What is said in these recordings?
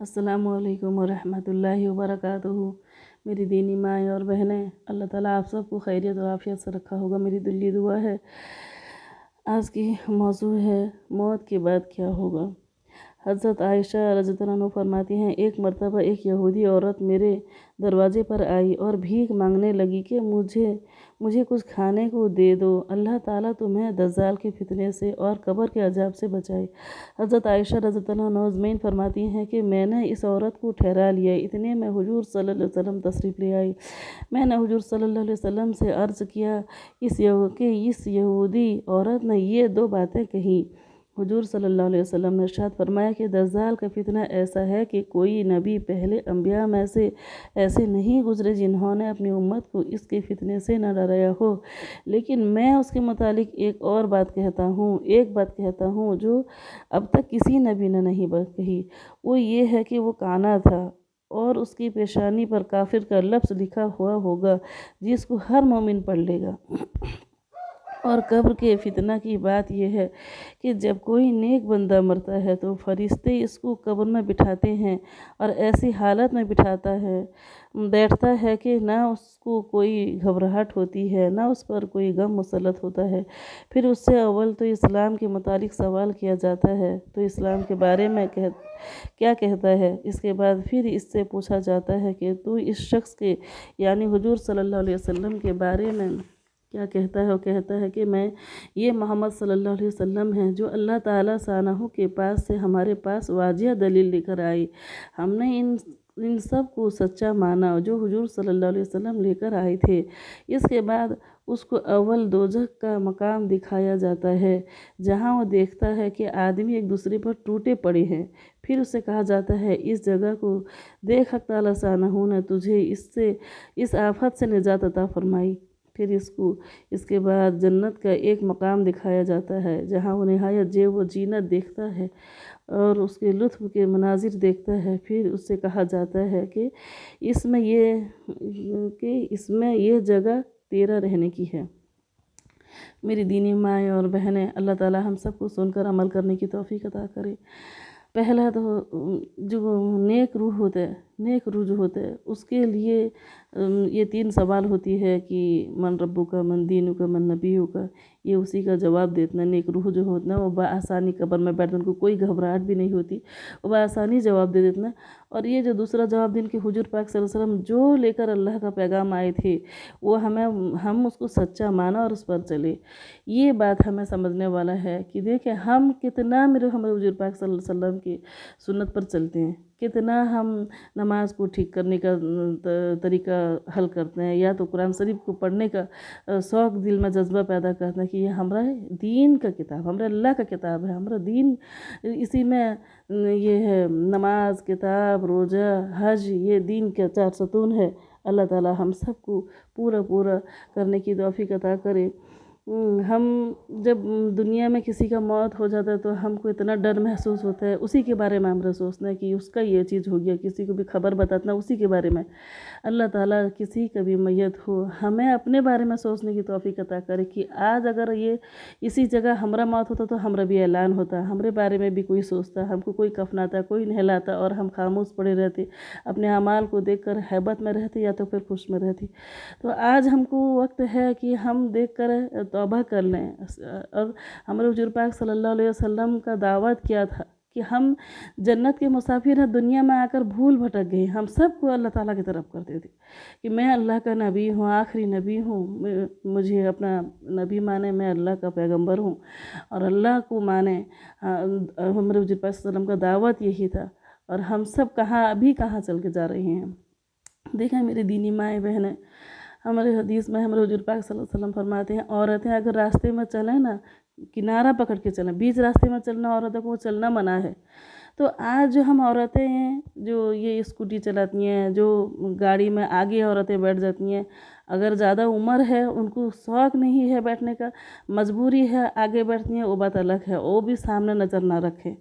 अस्सलामु अलैकुम वरहमतुल्लाहि वबरकातुहू। मेरी दीनी माएँ और बहनें, अल्लाह ताला आप सबको खैरियत और आफियत से रखा होगा, मेरी दिली दुआ है। आज की मौजू है मौत के बाद क्या होगा। हज़रत आयशा रज़ियल्लाहु अन्हा फरमाती हैं, एक मरतबा एक यहूदी औरत मेरे दरवाज़े पर आई और भीख मांगने लगी कि मुझे कुछ खाने को दे दो, अल्लाह ताला तुम्हें दज्जाल के फितने से और कब्र के अजाब से बचाए। हज़रत आयशा रज़ियल्लाहु अन्हा नौज़मीन फरमाती हैं कि मैंने इस औरत को ठहरा लिया, इतने में हुजूर सल्लल्लाहु अलैहि वसल्लम तशरीफ़ ले आई। मैंने हुजूर सल्लल्लाहु अलैहि वसल्लम से अर्ज़ किया इस यहूदी औरत ने ये दो बातें कही। हुजूर सल्लल्लाहु अलैहि वसल्लम ने इरशाद फरमाया कि दज्जाल का फितना ऐसा है कि कोई नबी पहले अंबिया में से ऐसे नहीं गुजरे जिन्होंने अपनी उम्मत को इसके फितने से न डराया हो। लेकिन मैं उसके मुतालिक एक बात कहता हूँ जो अब तक किसी नबी ने नहीं कही। वो ये है कि वो काना था और उसकी पेशानी पर काफिर का लफ्ज़ लिखा हुआ होगा, जिसको हर मोमिन पढ़ लेगा। और कब्र के फितना की बात यह है कि जब कोई नेक बंदा मरता है तो फरिश्ते इसको कब्र में बिठाते हैं और ऐसी हालत में बैठता है कि ना उसको कोई घबराहट होती है, ना उस पर कोई गम मुसल्लत होता है। फिर उससे अव्वल तो इस्लाम के मुतालिक सवाल किया जाता है, तो इस्लाम के बारे में क्या कहता है। इसके बाद फिर इससे पूछा जाता है कि तू इस शख्स के यानी हुजूर सल्लल्लाहु अलैहि वसल्लम के बारे में क्या कहता है। वो कहता है कि मैं ये मोहम्मद सल्लल्लाहु अलैहि वसल्लम हैं जो अल्लाह ताला सानहू के पास से हमारे पास वाजिया दलील लेकर आई। हमने इन सब को सच्चा माना जो हुजूर सल्लल्लाहु अलैहि वसल्लम लेकर आए थे। इसके बाद उसको अव्वल दोजख का मकाम दिखाया जाता है, जहाँ वो देखता है कि आदमी एक दूसरे पर टूटे पड़े हैं। फिर उसे कहा जाता है, इस जगह को देख, हक़ ताला सानहू ने तुझे इस आफत से निजात अता फरमाई। फिर इसके बाद जन्नत का एक मकाम दिखाया जाता है, जहाँ वो नहायत जेब व जीनत देखता है और उसके लुत्फ़ के मनाजिर देखता है। फिर उससे कहा जाता है कि इसमें ये जगह तेरा रहने की है। मेरी दीनी माएँ और बहनें, अल्लाह ताला हम सबको सुनकर अमल करने की तौफ़ीक़ अता करे। पहला तो जो नेक रूह जो होता है उसके लिए ये 3 सवाल होती है कि मन रब्बुका, मन दीनुका, मन नबियुका। ये उसी का जवाब देना। नेक रूह जो होता है वो बआसानी कब्र में बैठते, उनको कोई घबराहट भी नहीं होती, वो बआसानी जवाब दे देते हैं। और ये जो दूसरा जवाब दिन के हुजूर पाक सल्लल्लाहु अलैहि वसल्लम जो लेकर अल्लाह का पैगाम आए थे, वो हम उसको सच्चा माना और उस पर चले। ये बात हमें समझने वाला है कि देखें हम कितना हमारे हुजूर पाक सल्लल्लाहु अलैहि वसल्लम की सुन्नत पर चलते हैं, कितना हम नमाज को ठीक करने का तरीका हल करते हैं, या तो कुरान शरीफ को पढ़ने का शौक़ दिल में जज्बा पैदा करते हैं कि ये हमारा दीन का किताब, हमारे अल्लाह का किताब है, हमारा दीन इसी में ये है। नमाज, किताब, रोज़ा, हज, ये दीन के 4 सतून है। अल्लाह ताला हम सबको पूरा करने की तौफ़ीक़ अता करे। हम जब दुनिया में किसी का मौत हो जाता है तो हमको इतना डर महसूस होता है, उसी के बारे में हम सोचते हैं कि उसका ये चीज़ हो गया, किसी को भी खबर बताना उसी के बारे में। अल्लाह ताला किसी का भी मैयत हो, हमें अपने बारे में सोचने की तौफ़ीक़ अता करे कि आज अगर ये इसी जगह हमारा मौत होता तो हमारा भी ऐलान होता, हमारे बारे में भी कोई सोचता, हमको कोई कफनाता, कोई नहलाता और हम खामोश पड़े रहते, अपने अमाल को देखकर हैबत में रहते या तो फिर खुश में रहती। तो आज हमको वक्त है कि हम देख कर तौबा कर लें। और हमारे हुजूर पाक सल्लल्लाहु अलैहि वसल्लम का दावत क्या था कि हम जन्नत के मुसाफिर हैं, दुनिया में आकर भूल भटक गए। हम सबको अल्लाह ताला की तरफ करते थे कि मैं अल्लाह का नबी हूँ, आखिरी नबी हूँ, मुझे अपना नबी माने, मैं अल्लाह का पैगंबर हूँ और अल्लाह को माने। हमारे हुजूर पाक सल्लल्लाहु अलैहि वसल्लम का दावत यही था। और हम सब कहाँ चल के जा रहे हैं। देखें मेरी दीनी माएँ बहनें, हमारे हदीस में हमारे हुजूर पाक सल्लल्लाहु अलैहि वसल्लम फरमाते हैं, औरतें अगर रास्ते में चलें ना, किनारा पकड़ के चलें, बीच रास्ते में चलना औरतों को चलना मना है। तो आज जो हम औरतें हैं जो ये स्कूटी चलाती हैं, जो गाड़ी में आगे औरतें बैठ जाती हैं, अगर ज़्यादा उम्र है, उनको शौक़ नहीं है बैठने का, मजबूरी है आगे बैठती हैं, वो बात अलग है, वो भी सामने नज़र ना रखें।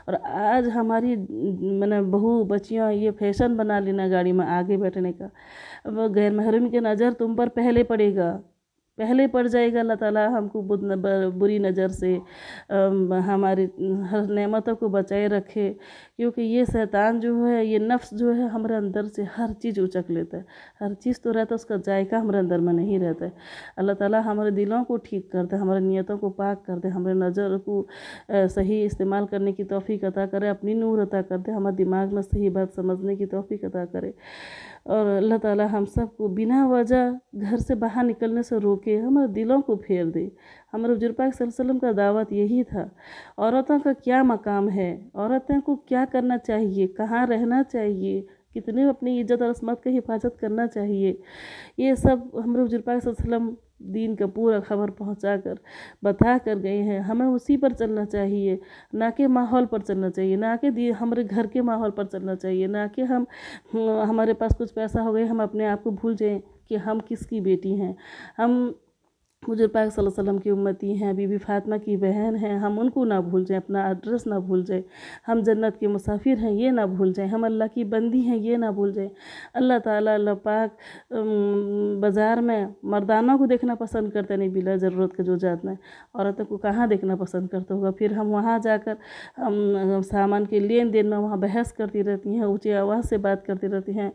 और आज हमारी मैंने बहू बच्चियाँ ये फैशन बना लेना गाड़ी में आगे बैठने का। अब गैर महरम की नज़र तुम पर पहले पड़ेगा, पहले पड़ जाएगा। अल्लाह ताला हमको बुरी नज़र से हमारी हर नेमतों को बचाए रखे, क्योंकि ये शैतान जो है, ये नफ्स जो है, हमारे अंदर से हर चीज़ उचक लेता है। हर चीज़ तो रहता है, उसका जायका हमारे अंदर में नहीं रहता है। अल्लाह ताला हमारे दिलों को ठीक कर दे, हमारे नियतों को पाक कर दे, हमारे नज़र को सही इस्तेमाल करने की तौफीक अता करे, अपनी नूर अता कर दे, हमारे दिमाग में सही बात समझने की तौफीक अता करे। और अल्लाह ताला हम सब को बिना वजह घर से बाहर निकलने से रोके, हमारे दिलों को फेर दे। हमारे हुजूर पाक सल्लल्लाहु अलैहि वसल्लम का दावत यही था। औरतों का क्या मकाम है, औरतें को क्या करना चाहिए, कहाँ रहना चाहिए, कितने अपनी इज्जत और अस्मत की हिफाजत करना चाहिए, ये सब हमारे हुजूर पाक सल्लल्लाहु अलैहि वसल्लम दीन का पूरा खबर पहुंचा कर बता कर गए हैं। हमें उसी पर चलना चाहिए, ना कि माहौल पर चलना चाहिए, ना कि हमारे घर के माहौल पर चलना चाहिए, ना कि हमारे पास कुछ पैसा हो गया हम अपने आप को भूल जाएं कि हम किसकी बेटी हैं। हम हुजूर पाक सल्लल्लाहु अलैहि वसल्लम की उम्मती हैं, बीबी फातिमा की बहन हैं, हम उनको ना भूल जाएं, अपना एड्रेस ना भूल जाएं। हम जन्नत के मुसाफिर हैं, ये ना भूल जाएं। हम अल्लाह की बंदी हैं, ये ना भूल जाएं। अल्लाह ताला अल्लाह पाक बाज़ार में मर्दानों को देखना पसंद करते नहीं, बिला ज़रूरत के जो जात में औरतों को कहाँ देखना पसंद करता होगा। फिर हम वहाँ जाकर हम सामान के लेन देन में वहाँ बहस करती रहती हैं, ऊँची आवाज़ से बात करती रहती हैं।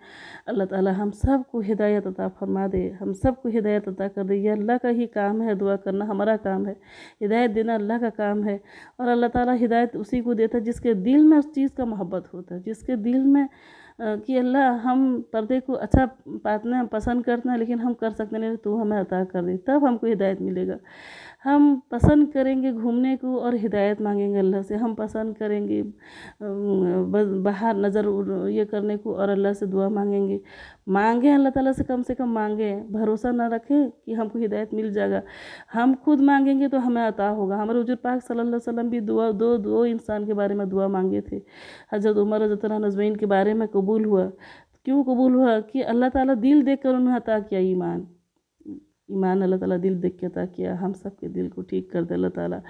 अल्लाह ताला हम सब को हिदायत अता फरमा दे, हम सब को हिदायत अता कर दे। ये अल्लाह का ही काम है, दुआ करना हमारा काम है, हिदायत देना अल्लाह का काम है। और अल्लाह ताला हिदायत उसी को देता है जिसके दिल में उस चीज़ का मोहब्बत होता है, जिसके दिल में कि अल्लाह हम पर्दे को अच्छा पाते हैं, पसंद करते हैं, लेकिन हम कर सकते नहीं, तो हमें अता कर दे, तब हमको हिदायत मिलेगा। हम पसंद करेंगे घूमने को और हिदायत मांगेंगे अल्लाह से। हम पसंद करेंगे बाहर नज़र ये करने को और अल्लाह से दुआ मांगेंगे। मांगें अल्लाह ताला से कम मांगें, भरोसा ना रखें कि हमको हिदायत मिल जाएगा। हम खुद मांगेंगे तो हमें अता होगा। हमारे हुजूर पाक सल्लल्लाहु अलैहि वसल्लम भी दो इंसान के बारे में दुआ मांगे थे। हज़रत उमर हज़रत नज़वीन के बारे में कबूल हुआ। क्यों कबूल हुआ? कि अल्लाह ताला दिल देख कर उन्हें अता किया ईमान। ईमान अल्लाह ताला दिल देख के अता किया। हम सब के दिल को ठीक कर दे अल्लाह ताला।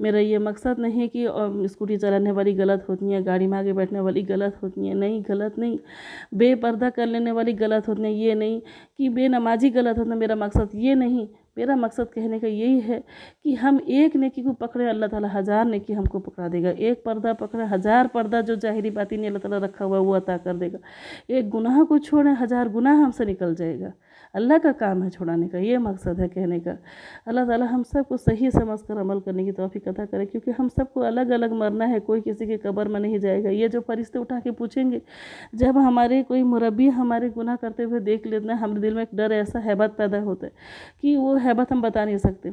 मेरा ये मकसद नहीं है कि स्कूटी चलाने वाली गलत होती हैं, गाड़ी में आगे बैठने वाली गलत होती हैं, नहीं, गलत नहीं। बेपर्दा कर लेने वाली गलत होती हैं, ये नहीं। कि बेनमाजी गलत होती है, मेरा मकसद ये नहीं। मेरा मकसद कहने का यही है कि हम एक नेकी को पकड़े, अल्लाह ताला 1000 नेकी हमको पकड़ा देगा। एक पर्दा पकड़े, 1000 पर्दा जो ज़ाहिरी बातिनी अल्लाह ताला रखा हुआ वो अता कर देगा। एक गुनाह को छोड़े, 1000 गुनाह हमसे निकल जाएगा। अल्लाह का काम है छुड़ाने का, ये मकसद है कहने का। अल्लाह ताला हम सब को सही समझ कर अमल करने की तौफीक अता करे, क्योंकि हम सबको अलग अलग मरना है, कोई किसी के कब्र में नहीं जाएगा। ये जो फरिश्ते उठा के पूछेंगे, जब हमारे कोई मुरब्बी हमारे गुनाह करते हुए देख लेते हैं, हमारे दिल में एक डर, ऐसा हैबत पैदा होता है कि वो हैबत हम बता नहीं सकते।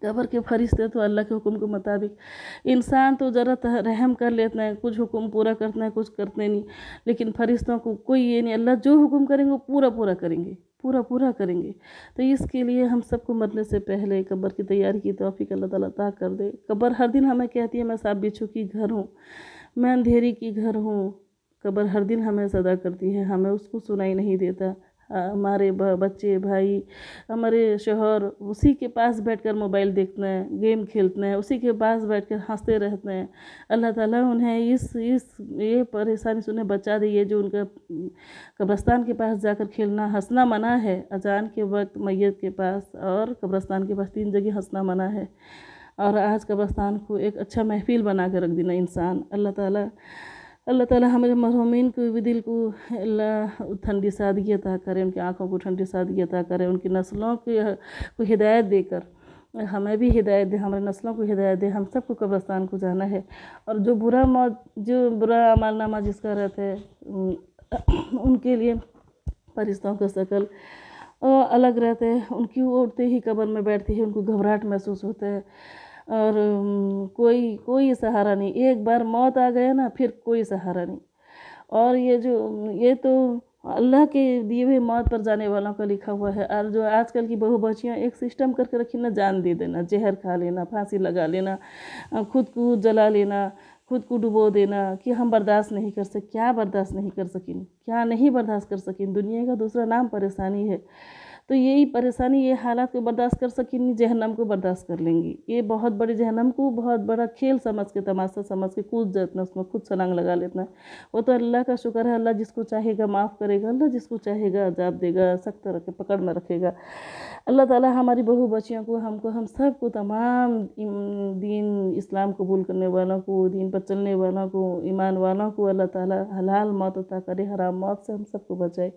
कब्र के फरिश्ते तो अल्लाह के हुक्म के मुताबिक, इंसान तो ज़रा रहम कर लेते हैं, कुछ हुक्म पूरा करते हैं, कुछ करते नहीं। लेकिन फरिश्तों को कोई ये नहीं, अल्लाह जो हुक्म करेंगे वो पूरा पूरा करेंगे, पूरा पूरा करेंगे। तो इसके लिए हम सबको मरने से पहले कब्र की तैयारी की तौफीक अल्लाह ताला अता कर दे। कब्र हर दिन हमें कहती है मैं सांप बिच्छू की घर हूँ, मैं अंधेरी की घर हूँ। कब्र हर दिन हमें सदा करती है, हमें उसको सुनाई नहीं देता। हमारे बच्चे भाई, हमारे शोहर उसी के पास बैठकर मोबाइल देखते हैं, गेम खेलते हैं, उसी के पास बैठकर हंसते रहते हैं। अल्लाह ताला उन्हें इस ये परेशानी से उन्हें बचा दी है, जो उनका कब्रस्तान के पास जाकर खेलना हंसना मना है। अजान के वक्त मैयत के पास और कब्रस्तान के पास 3 जगह हंसना मना है। और आज कब्रस्तान को एक अच्छा महफिल बना कर रख देना इंसान। अल्लाह ताला हमारे मरहूमीन को भी दिल को अल्लाह ठंडी सादगी अता करे, उनकी आँखों को ठंडी सादगी अता करे, उनकी नस्लों को हिदायत देकर हमें भी हिदायत दे, हमारे नस्लों को हिदायत दे। हम सबको कब्रस्तान को जाना है। और जो बुरा अमलनामा जिसका रहता है उनके लिए फरिश्तों का शकल अलग रहते हैं। उनकी उड़ते ही कब्र में बैठती है, उनको घबराहट महसूस होता है और कोई सहारा नहीं। एक बार मौत आ गया ना, फिर कोई सहारा नहीं। और ये तो अल्लाह के दिए हुए मौत पर जाने वालों का लिखा हुआ है। और जो आजकल की बहू बच्चियाँ एक सिस्टम करके रखी ना, जान दे देना, जहर खा लेना, फांसी लगा लेना, खुद को जला लेना, खुद को डुबो देना, कि हम बर्दाश्त नहीं कर सके। क्या बर्दाश्त नहीं कर सकें, क्या नहीं बर्दाश्त कर सकें? दुनिया का दूसरा नाम परेशानी है। تو یہی پریشانی، یہ حالات کو برداشت کر سکی نہیں، جہنم کو برداشت کر لیں گی۔ یہ بہت بڑی جہنم کو بہت بڑا کھیل سمجھ کے، تماشا سمجھ کے کود جاتے ہیں، اس میں خود چھلانگ لگا لیتے ہیں۔ وہ تو اللہ کا شکر ہے، اللہ جس کو چاہے گا معاف کرے گا، اللہ جس کو چاہے گا عذاب دے گا، سخت رکھے، پکڑ میں رکھے گا۔ اللہ تعالیٰ ہماری بہو بچیوں کو، ہم سب کو، تمام دین اسلام قبول کرنے والوں کو، دین پر چلنے والوں کو، ایمان والوں کو اللہ تعالیٰ حلال موت عطا کرے، حرام موت سے ہم سب کو بچائے۔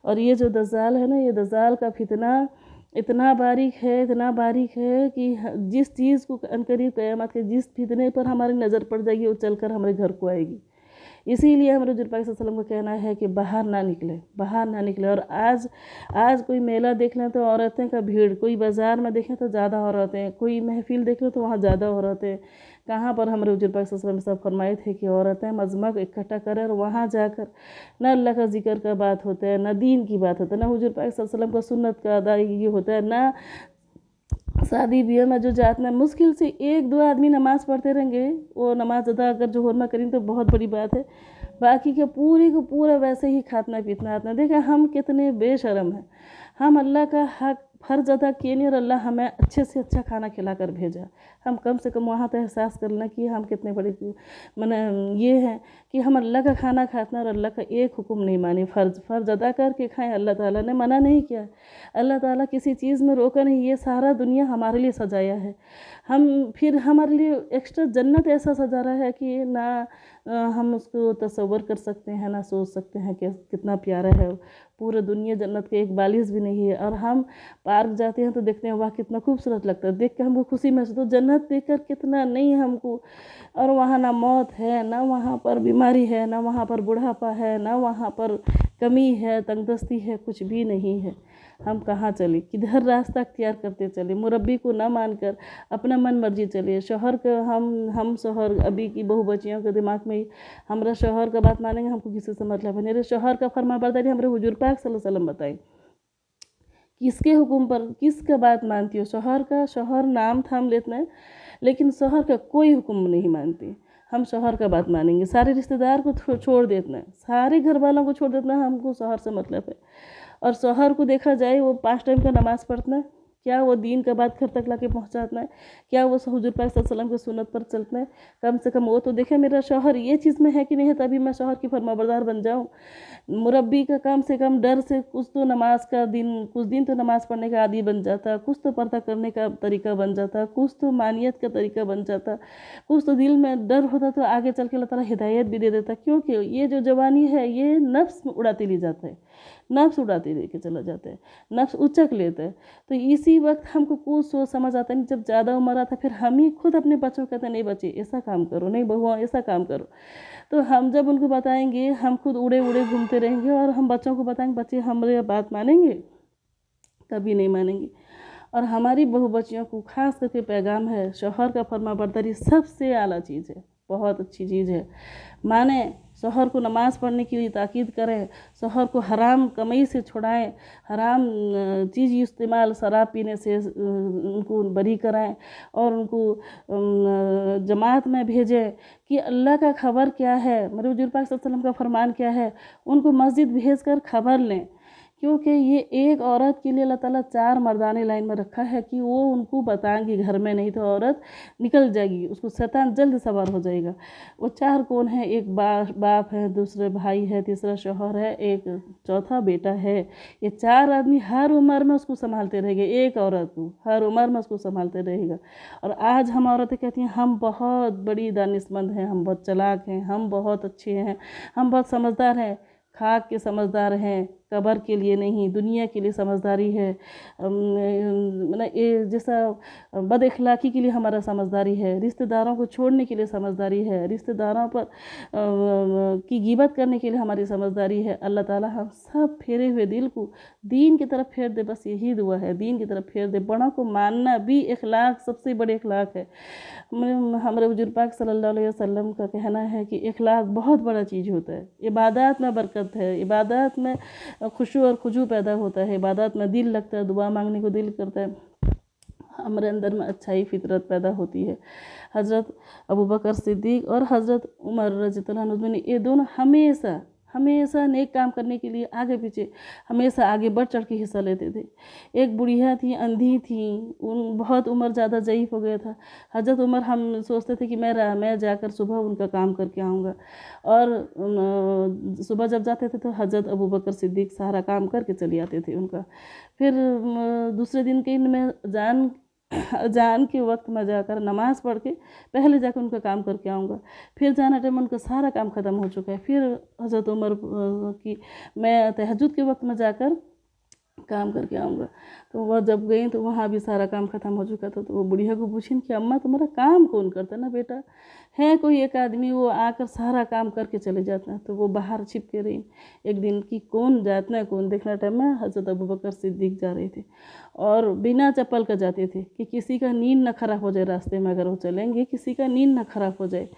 اور یہ جو دجال ہے نا، یہ دجال کا فتنہ اتنا باریک ہے، اتنا باریک ہے کہ جس چیز کو عنقریب قیامت کے جس فتنے پر ہماری نظر پڑ جائے گی، وہ چل کر ہمارے گھر کو آئے گی۔ اسی لیے ہمارے حضور پاک صلی اللہ علیہ وسلم کا کہنا ہے کہ باہر نہ نکلے، باہر نہ نکلے۔ اور آج کوئی میلہ دیکھ لیں تو عورتیں کا بھیڑ، کوئی بازار میں دیکھیں تو زیادہ عورتیں، کوئی محفل دیکھ لیں تو وہاں زیادہ عورتیں۔ کہاں پر ہمارے حضور پاک صلی اللہ علیہ وسلم صاحب فرمائے تھے کہ عورتیں مجمع کو اکٹھا کریں، اور وہاں جا کر نہ اللہ کا ذکر کا بات ہوتا ہے، نہ دین کی بات ہوتا ہے، نہ حضور پاک صلی اللہ علیہ وسلم کا سنت کا ادائیگی ہوتا ہے، نہ شادی بیاہ میں جو جاتے ہیں۔ مشکل سے 1-2 آدمی نماز پڑھتے رہیں گے، وہ نماز ادا اگر جو حرمہ کریں تو بہت بڑی بات ہے، باقی کا پوری کو پورا ویسے ہی کھاتنا پیتنا آتا ہے۔ دیکھیں ہم کتنے بے شرم ہیں، ہم اللہ کا حق فرض ادا کیے نہیں، اور اللہ ہمیں اچھے سے اچھا کھانا کھلا کر بھیجا۔ ہم کم سے کم وہاں تو احساس کر لیں کہ ہم کتنے بڑے یہ ہیں کہ ہم اللہ کا کھانا کھاتے ہیں اور اللہ کا ایک حکم نہیں مانے، فرض ادا کر کے کھائیں۔ اللہ تعالیٰ نے منع نہیں کیا، اللہ تعالیٰ کسی چیز میں روکا نہیں، یہ سارا دنیا ہمارے لیے سجایا ہے۔ پھر ہمارے لیے ایکسٹرا جنت ایسا سجا رہا ہے کہ نہ ہم اس کو تصور کر سکتے ہیں، نہ سوچ سکتے ہیں کہ کتنا پیارا ہے۔ پورے دنیا جنت کے ایک بالش بھی نہیں ہے، اور ہم پارک جاتے ہیں تو دیکھتے ہیں واہ کتنا خوبصورت لگتا ہے، دیکھ کے ہم کو خوشی محسوس، تو جنت دیکھ کر کتنا نہیں ہم کو۔ اور وہاں نہ موت ہے، نہ وہاں پر بیماری ہے، نہ وہاں پر بڑھاپا ہے، نہ وہاں پر کمی ہے، تنگ دستی ہے، کچھ بھی نہیں ہے۔ ہم کہاں چلے، کدھر راستہ اختیار کرتے چلے، مربی کو نہ مان کر اپنا من مرضی چلے۔ شوہر کا ہم شوہر ابھی کی بہو بچیوں کے دماغ میں ہمارا شوہر کا بات مانیں گے، ہم کو کسی سے مطلب ہے، میرے شوہر کا فرما برداری ہمارے حضور پاک صلی اللہ علیہ وسلم بتائیں، کس کے حکم پر کس کا بات مانتی ہو؟ شوہر کا، شوہر نام تھام لیتے ہیں لیکن شوہر کا کوئی حکم نہیں مانتی۔ ہم شوہر کا بات مانیں گے، سارے رشتہ دار کو چھوڑ دیتے ہیں، سارے گھر والوں کو چھوڑ دیتے ہیں، ہم کو شوہر سے مطلب ہے۔ اور شوہر کو دیکھا جائے وہ 5 ٹائم کا نماز پڑھتا ہے، کیا وہ دین کا بات گھر تک لا کے پہنچاتا ہے؟ کیا وہ حضور پاک صلی اللہ علیہ وسلم کی سنت پر چلتا ہے؟ کم سے کم وہ تو دیکھے میرا شوہر یہ چیز میں ہے کہ نہیں ہے، تبھی میں شوہر کی فرما بردار بن جاؤں۔ مربی کا کم سے کم ڈر سے کچھ تو نماز کا کچھ دن تو نماز پڑھنے کا عادی بن جاتا، کچھ تو پردہ کرنے کا طریقہ بن جاتا، کچھ تو مانیت کا طریقہ بن جاتا، کچھ تو دل میں ڈر ہوتا، تو آگے چل کے اللہ تعالیٰ ہدایت بھی دے دیتا۔ کیونکہ یہ جو جوانی ہے یہ نفس اڑاتی لی جاتا ہے، نفس اڑاتے لے کے چلا جاتا ہے، نفس اچک لیتا ہے۔ تو اسی وقت ہم کو کچھ سوچ سمجھ آتا نہیں، جب زیادہ عمر آتا پھر ہم ہی خود اپنے بچوں کو کہتے ہیں نہیں بچے ایسا کام کرو، نہیں بہو ایسا کام کرو۔ تو ہم جب ان کو بتائیں گے، ہم خود اڑے اڑے گھومتے رہیں گے، اور ہم بچوں کو بتائیں گے، بچے ہماری بات مانیں گے؟ کبھی نہیں مانیں گے۔ اور ہماری بہو بچیوں کو خاص کر کے پیغام ہے، شوہر کا فرما برداری سب سے اعلیٰ چیز ہے، بہت اچھی چیز ہے۔ مانیں، شوہر کو نماز پڑھنے کے لیے تاکید کریں، شوہر کو حرام کمائی سے چھڑائیں، حرام چیز استعمال شراب پینے سے ان کو بری کرائیں، اور ان کو جماعت میں بھیجیں کہ اللہ کا خبر کیا ہے، میرے حضور پاک صلی اللہ علیہ وسلم کا فرمان کیا ہے، ان کو مسجد بھیج کر خبر لیں۔ کیونکہ یہ ایک عورت کے لیے اللہ تعالیٰ 4 مردانے لائن میں رکھا ہے کہ وہ ان کو بتائیں گے گھر میں، نہیں تو عورت نکل جائے گی، اس کو شیطان جلد سوار ہو جائے گا۔ وہ 4 کون ہیں؟ ایک باپ ہے، دوسرے بھائی ہے، تیسرا شوہر ہے، ایک چوتھا بیٹا ہے۔ یہ 4 آدمی ہر عمر میں اس کو سنبھالتے رہے گا، ایک عورت کو ہر عمر میں اس کو سنبھالتے رہے گا۔ اور آج ہم عورتیں کہتی ہیں ہم بہت بڑی دانشمند ہیں، ہم بہت چلاک ہیں، ہم بہت اچھے ہیں، ہم بہت سمجھدار ہیں۔ خاک کے سمجھدار ہیں، قبر کے لیے نہیں، دنیا کے لیے سمجھداری ہے۔ جیسا بد اخلاقی کے لیے ہمارا سمجھداری ہے، رشتہ داروں کو چھوڑنے کے لیے سمجھداری ہے، رشتہ داروں پر کی غیبت کرنے کے لیے ہماری سمجھداری ہے۔ اللہ تعالیٰ ہم سب پھیرے ہوئے دل کو دین کی طرف پھیر دے، بس یہی دعا ہے، دین کی طرف پھیر دے۔ بڑوں کو ماننا بھی اخلاق، سب سے بڑے اخلاق ہے۔ ہمارے حضور پاک صلی اللہ علیہ وسلم کا کہنا ہے کہ اخلاق بہت بڑا چیز ہوتا ہے۔ عبادات میں برکت ہے، عبادات میں خشوع اور خضوع پیدا ہوتا ہے، عبادات میں دل لگتا ہے، دعا مانگنے کو دل کرتا ہے، ہمارے اندر میں اچھائی فطرت پیدا ہوتی ہے۔ حضرت ابوبکر صدیق اور حضرت عمر رضی اللہ عنہ، یہ دونوں हमेशा नेक काम करने के लिए आगे पीछे हमेशा आगे बढ़ चढ़ के हिस्सा लेते थे। एक बुढ़िया थी, अंधी थी, बहुत उम्र ज़्यादा ज़ईफ़ हो गया था। हज़रत उमर हम सोचते थे कि मैं जाकर सुबह उनका काम करके आऊँगा, और सुबह जब जाते थे तो हज़रत अबू बकर सिद्दीक़ सारा काम करके चले आते थे उनका। फिर दूसरे दिन के मैं अजान के वक्त में जाकर नमाज़ पढ़ के पहले जाकर उनका काम करके आऊँगा। फिर जाना टाइम उनका सारा काम ख़त्म हो चुका है। फिर हज़रत उमर की मैं तहज्जुद के वक्त में जाकर काम करके आऊँगा। तो वह जब गई तो वहाँ भी सारा काम ख़त्म हो चुका था। तो वो बुढ़िया को पूछी कि अम्मा तुम्हारा काम कौन करता ना बेटा? है कोई एक आदमी, वो आकर सारा काम करके चले जाता है। तो वो बाहर छिप के रही। एक दिन की कौन जातना है कौन देखना टाइम में हज़रत अबू बकर सिद्दीक़ जा रहे थे, और बिना चप्पल का जाते थे कि किसी का नींद ना ख़राब हो जाए रास्ते में, अगर वो चलेंगे किसी का नींद ना ख़राब हो जाए।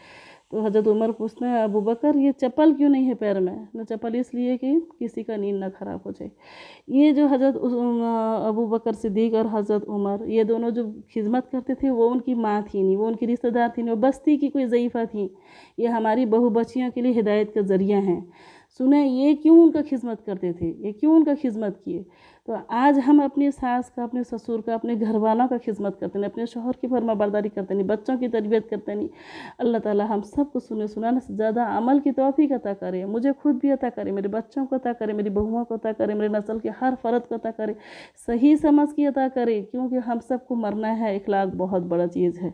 तो हज़रत उमर पूछते हैं अबू बकर ये चप्पल क्यों नहीं है पैर में? ना चप्पल इसलिए कि किसी का नींद ना ख़राब हो जाए। ये जो हज़रत अबू बकर सिद्दीक़ और हज़रत उमर, ये दोनों जो खिदमत करते थे, वो उनकी माँ थी नहीं, वो उनकी रिश्तेदार थी नहीं, वो बस्ती की कोई ज़ईफ़ा थी। ये हमारी बहू बच्चियों के लिए हिदायत का ज़रिया हैं। सुने ये क्यों उनका खिदमत करते थे, ये क्यों उनका खिदमत किए। तो आज हम अपनी सास का, अपने ससुर का, अपने घर वालों का खिदमत करते नहीं, अपने शौहर की फरमाबरदारी करते नहीं, बच्चों की तरबियत करते नहीं। अल्लाह ताला हम सबको सुनाने से ज़्यादा अमल की तौफीक अता करे, मुझे खुद भी अता करे, मेरे बच्चों को अता करे, मेरी बहुओं को अता करे, मेरे नस्ल के हर फ़र्द को अता करे, सही समझ की अता करे। क्योंकि हम सबको मरना है। इखलाक बहुत बड़ा चीज़ है।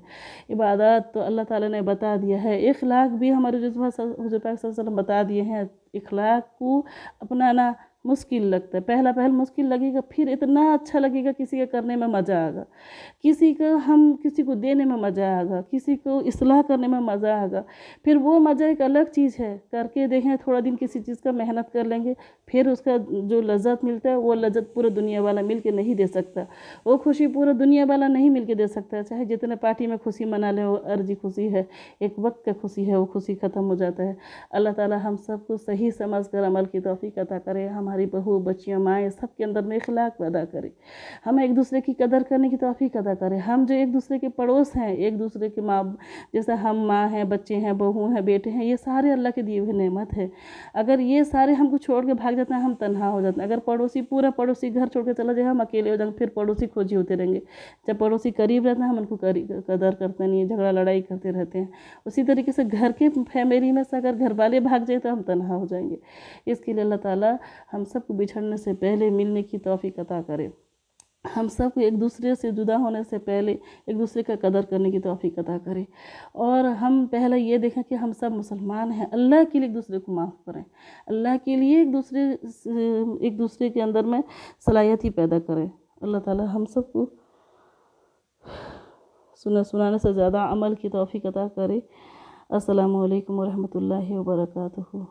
इबादत तो अल्लाह ताला ने बता दिया है, इखलाक भी हमारे हुज़ूर पाक सल्लल्लाहु अलैहि वसल्लम बता दिए हैं। इखलाक को अपनाना मुश्किल लगता है, पहला मुश्किल लगेगा, फिर इतना अच्छा लगेगा, किसी का करने में मज़ा आएगा, किसी को देने में मज़ा आएगा, किसी को इस्लाह करने में मज़ा आएगा। फिर वो मज़ा एक अलग चीज़ है। करके देखें, थोड़ा दिन किसी चीज़ का मेहनत कर लेंगे, फिर उसका जो लज़्ज़त मिलता है वो लज़्ज़त पूरा दुनिया वाला मिल के नहीं दे सकता, वो खुशी पूरा दुनिया वाला नहीं मिल के दे सकता। चाहे जितने पार्टी में खुशी मना लें, वो अर्जी खुशी है, एक वक्त का खुशी है, वो खुशी ख़त्म हो जाता है। अल्लाह ताला हम सबको सही समझ कर अमल की तौफीक अता करे। हमारी बहू बच्चियाँ माएँ सब के अंदर में इखलाक पैदा करे, हमें एक दूसरे की कदर करने की तौफीक अता करे। हम जो एक दूसरे के पड़ोस हैं, एक दूसरे के माँ, जैसे हम माँ हैं, बच्चे हैं, बहू हैं, बेटे हैं, ये सारे अल्लाह के दिए हुए नेमत है। अगर ये सारे हमको छोड़ के भाग जाते हैं, हम तन्हा हो जाते हैं। अगर पूरा पड़ोसी घर छोड़ के चला जाए, हम अकेले हो जाएंगे, फिर पड़ोसी खोजी होते रहेंगे। जब पड़ोसी करीब रहते हैं, हम उनको कदर करते नहीं, झगड़ा लड़ाई करते रहते हैं। उसी तरीके से घर के फैमिली में से अगर घर वाले भाग जाए तो हम तन्हा हो जाएंगे। इसके लिए अल्लाह ताला हम सबको बिछड़ने से पहले मिलने की तौफीक अता करे। हम सबको एक दूसरे से जुदा होने से पहले एक दूसरे का कदर करने की तौफीक अता करे। और हम पहले ये देखें कि हम सब मुसलमान हैं, अल्लाह के लिए एक दूसरे को माफ़ करें, अल्लाह के लिए एक दूसरे के अंदर में सलाहियत ही पैदा करें। अल्लाह ताला हम सबको सुनाने से ज़्यादा अमल की तौफीक अता करे। अस्सलामु अलैकुम वरहमतुल्लाहि वबरकातुहू।